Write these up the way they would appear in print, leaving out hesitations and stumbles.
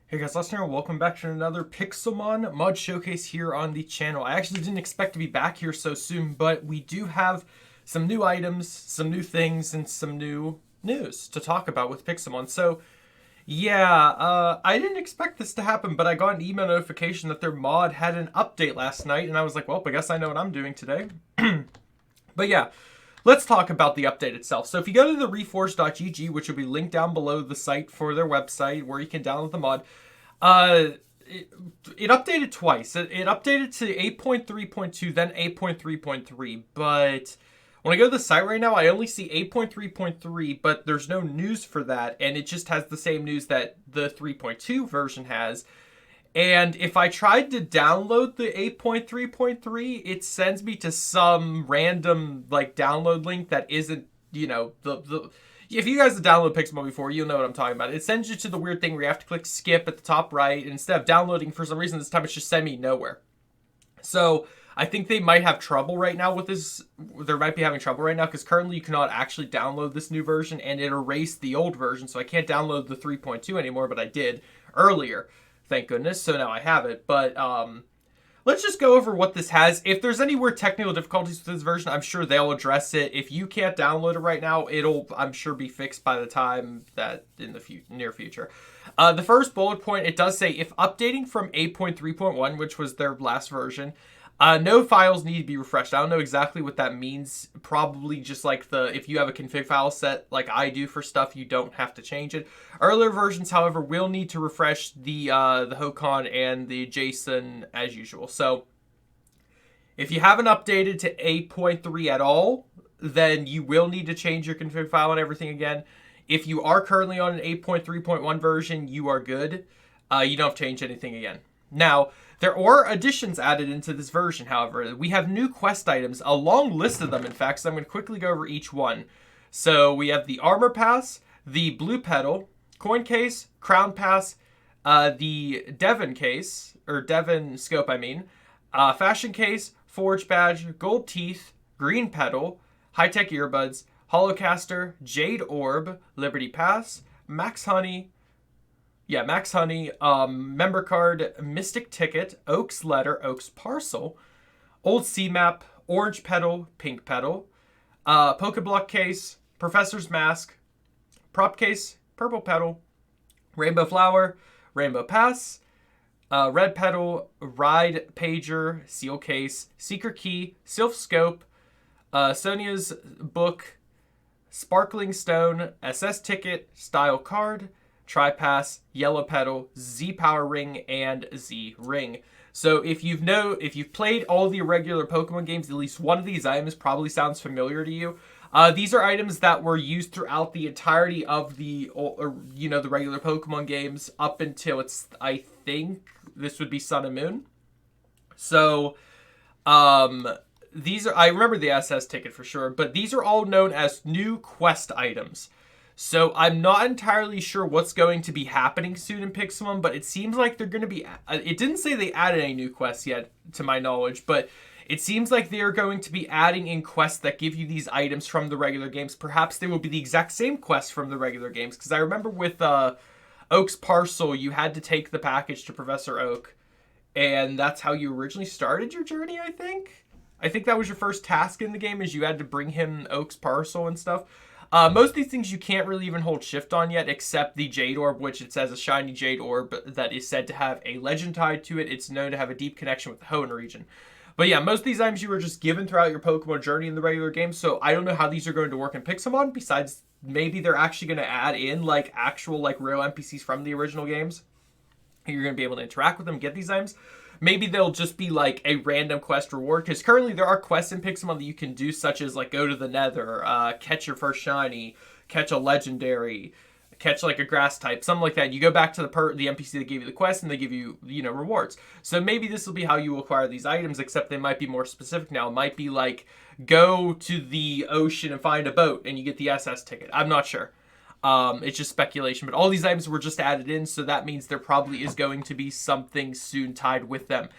Hey guys, Lester here. Welcome back to another Pixelmon mod showcase here on the channel. I actually didn't expect to be back here so soon, but we do have some new items, some new things, and some new news to talk about with Pixelmon. So yeah, I didn't expect this to happen, but I got an email notification that their mod had an update last night, and I was like, well, I guess I know what I'm doing today. But yeah, let's talk about the update itself. So if you go to the Reforged.gg, which will be linked down below the site for their website where you can download the mod, uh, it updated twice. It updated to 8.3.2, then 8.3.3. But when I go to the site right now, I only see 8.3.3, but there's no news for that, and it just has the same news that the 3.2 version has. And if I tried to download the 8.3.3, it sends me to some random like download link that isn't, the if you guys have downloaded Pixelmon before, you'll know what I'm talking about. It sends you to the weird thing where you have to click skip at the top right, and instead of downloading, for some reason this time it's just sending me nowhere. So I think they might have trouble right now with this. They might be having trouble right now because currently you cannot actually download this new version, and it erased the old version, so I can't download the 3.2 anymore, but I did earlier. Thank goodness. So now I have it. But let's just go over what this has. If there's any weird technical difficulties with this version, I'm sure they'll address it. If you can't download it right now, it'll, I'm sure, be fixed by the time that in the near future. The first bullet point, it does say, if updating from 8.3.1, which was their last version, no files need to be refreshed. I don't know exactly what that means. Probably just like if you have a config file set like I do for stuff, you don't have to change it. Earlier versions, however, will need to refresh the Hokon and the JSON as usual. So if you haven't updated to 8.3 at all, then you will need to change your config file and everything again. If you are currently on an 8.3.1 version, you are good. You don't have to change anything again. Now, there are additions added into this version, however. We have new quest items, a long list of them, in fact, so I'm going to quickly go over each one. So we have the Armor Pass, the Blue Petal, Coin Case, Crown Pass, the Devon Case, or Devon Scope, I mean, Fashion Case, Forge Badge, Gold Teeth, Green Petal, High-Tech Earbuds, Holocaster, Jade Orb, Liberty Pass, Max Honey, member card, Mystic Ticket, Oak's Letter, Oak's Parcel, Old Sea Map, Orange Petal, Pink Petal, Pokeblock Case, Professor's Mask, Prop Case, Purple Petal, Rainbow Flower, Rainbow Pass, Red Petal, Ride Pager, Seal Case, Secret Key, Sylph Scope, Sonia's Book, Sparkling Stone, SS Ticket, Style Card, Tri-Pass, Yellow Petal, Z Power Ring, and Z Ring. So if you've played all the irregular Pokemon games, at least one of these items probably sounds familiar to you. These are items that were used throughout the entirety of the regular Pokemon games up until I think this would be Sun and Moon. So these are, I remember the SS ticket for sure, but these are all known as new quest items. So I'm not entirely sure what's going to be happening soon in Pixelmon, but it seems like they're going to be... It didn't say they added any new quests yet, to my knowledge, but it seems like they're going to be adding in quests that give you these items from the regular games. Perhaps they will be the exact same quests from the regular games, because I remember with Oak's Parcel, you had to take the package to Professor Oak, and that's how you originally started your journey, I think? I think that was your first task in the game, is you had to bring him Oak's Parcel and stuff. Most of these things you can't really even hold shift on yet, except the Jade Orb, which it says a shiny Jade Orb that is said to have a legend tied to it. It's known to have a deep connection with the Hoenn region. But yeah, most of these items you were just given throughout your Pokemon journey in the regular game, so I don't know how these are going to work in Pixelmon, besides maybe they're actually going to add in like actual like real NPCs from the original games. You're going to be able to interact with them, get these items. Maybe they'll just be like a random quest reward, because currently there are quests in Pixelmon that you can do, such as like go to the Nether, catch your first shiny, catch a legendary, catch like a grass type, something like that. You go back to the NPC that gave you the quest, and they give you rewards. So maybe this will be how you acquire these items, except they might be more specific now. It might be like go to the ocean and find a boat, and you get the SS ticket. I'm not sure. It's just speculation, but all these items were just added in, so that means there probably is going to be something soon tied with them.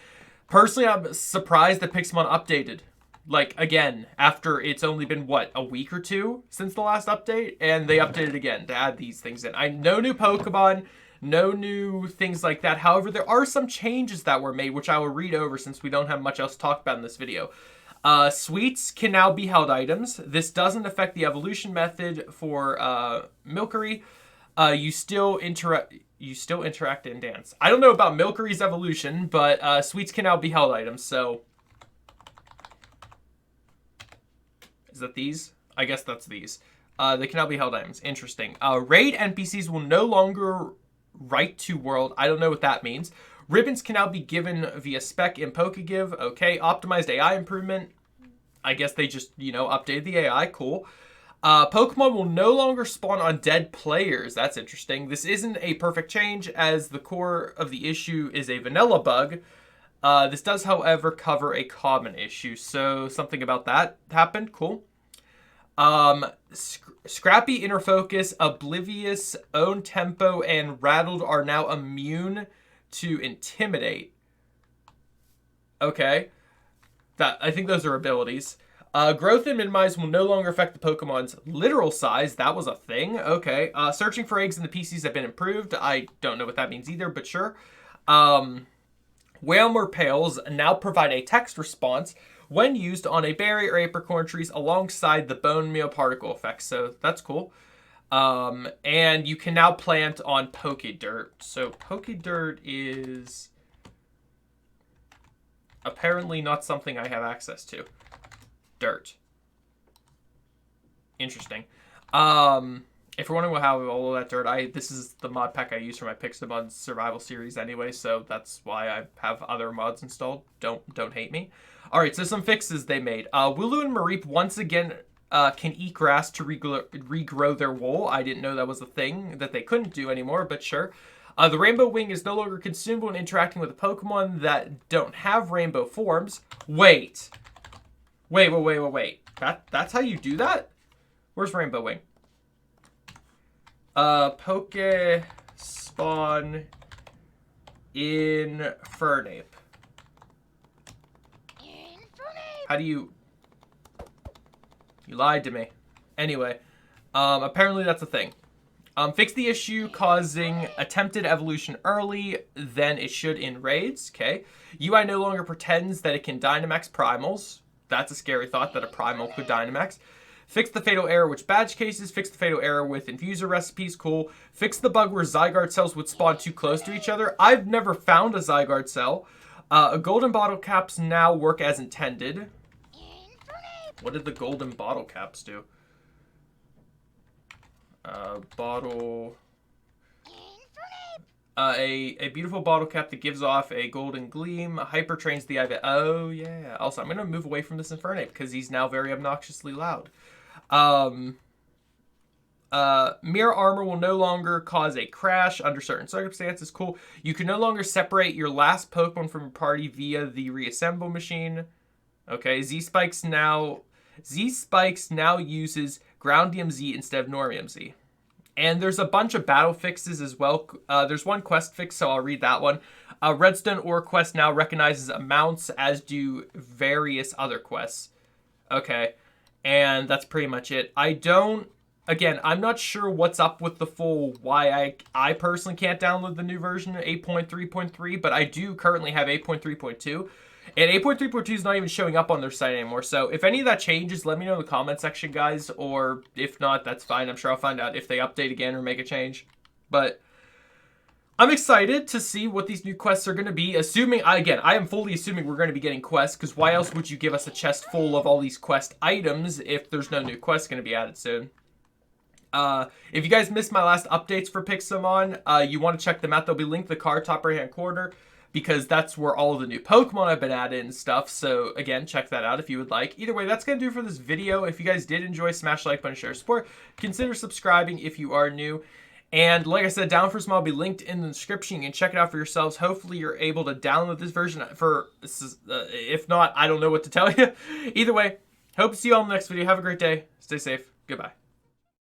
Personally, I'm surprised that Pixelmon updated. Like, again, after it's only been, what, a week or two since the last update? And they updated again to add these things in. I know new Pokemon, No new things like that. However, there are some changes that were made, which I will read over since we don't have much else to talk about in this video. Sweets can now be held items. This doesn't affect the evolution method for Milcery. You still interact and dance. I don't know about Milcery's evolution, but sweets can now be held items. So is that these? I guess that's these. They can now be held items. Interesting. Raid NPCs will no longer write to world. I don't know what that means. Ribbons can now be given via spec in Pokegive. Okay. Optimized AI improvement. I guess they just, updated the AI. Cool. Pokemon will no longer spawn on dead players. That's interesting. This isn't a perfect change, as the core of the issue is a vanilla bug. This does, however, cover a common issue. So something about that happened. Cool. Scrappy, Inner Focus, Oblivious, Own Tempo, and Rattled are now immune to Intimidate. Okay. I think those are abilities. Growth and Minimize will no longer affect the Pokemon's literal size. That was a thing. Okay. Searching for eggs in the PCs have been improved. I don't know what that means either, but sure. Whalmer Pails now provide a text response when used on a berry or apricorn trees alongside the bone meal particle effect. So that's cool. And you can now plant on Pokédirt. So Pokédirt is apparently not something I have access to. Dirt. Interesting. If you're wondering how all of that dirt, this is the mod pack I use for my Pixelmon survival series anyway, so that's why I have other mods installed. Don't hate me. All right, so some fixes they made. Wooloo and Mareep once again can eat grass to regrow their wool. I didn't know that was a thing that they couldn't do anymore, but sure. The Rainbow Wing is no longer consumable when interacting with a Pokemon that don't have rainbow forms. Wait. That's how you do that? Where's Rainbow Wing? Poke spawn in Fernape. How do you... You lied to me. Anyway, apparently that's a thing. Fix the issue causing attempted evolution early than it should in raids. Okay. UI no longer pretends that it can Dynamax primals. That's a scary thought that a primal could Dynamax. Fix the fatal error with badge cases. Fix the fatal error with infuser recipes. Cool. Fix the bug where Zygarde cells would spawn too close to each other. I've never found a Zygarde cell. Golden bottle caps now work as intended. What did the golden bottle caps do? Bottle... a beautiful bottle cap that gives off a golden gleam. Hyper trains the eye. Oh, yeah. Also, I'm going to move away from this Infernape because he's now very obnoxiously loud. Mirror armor will no longer cause a crash under certain circumstances. Cool. You can no longer separate your last Pokemon from your party via the reassemble machine. Okay. Z-Spikes now uses Groundium Z instead of Normium Z. And there's a bunch of battle fixes as well. There's one quest fix, so I'll read that one. Redstone Ore quest now recognizes amounts, as do various other quests. Okay. And that's pretty much it. Again, I'm not sure what's up with the full why I personally can't download the new version of 8.3.3, but I do currently have 8.3.2. And 8.3.2 is not even showing up on their site anymore. So if any of that changes, let me know in the comment section, guys. Or if not, that's fine. I'm sure I'll find out if they update again or make a change. But I'm excited to see what these new quests are going to be. Assuming, again, I am fully assuming we're going to be getting quests. Because why else would you give us a chest full of all these quest items if there's no new quests going to be added soon? If you guys missed my last updates for Pixelmon, you want to check them out. They'll be linked in the card top right hand corner, because that's where all of the new Pokemon have been added and stuff. So again, check that out if you would like. Either way, that's going to do it for this video. If you guys did enjoy, smash the like button, share, support. Consider subscribing if you are new. And like I said, Down for Small will be linked in the description. You can check it out for yourselves. Hopefully you're able to download this version. If not, I don't know what to tell you. Either way, hope to see you all in the next video. Have a great day. Stay safe. Goodbye.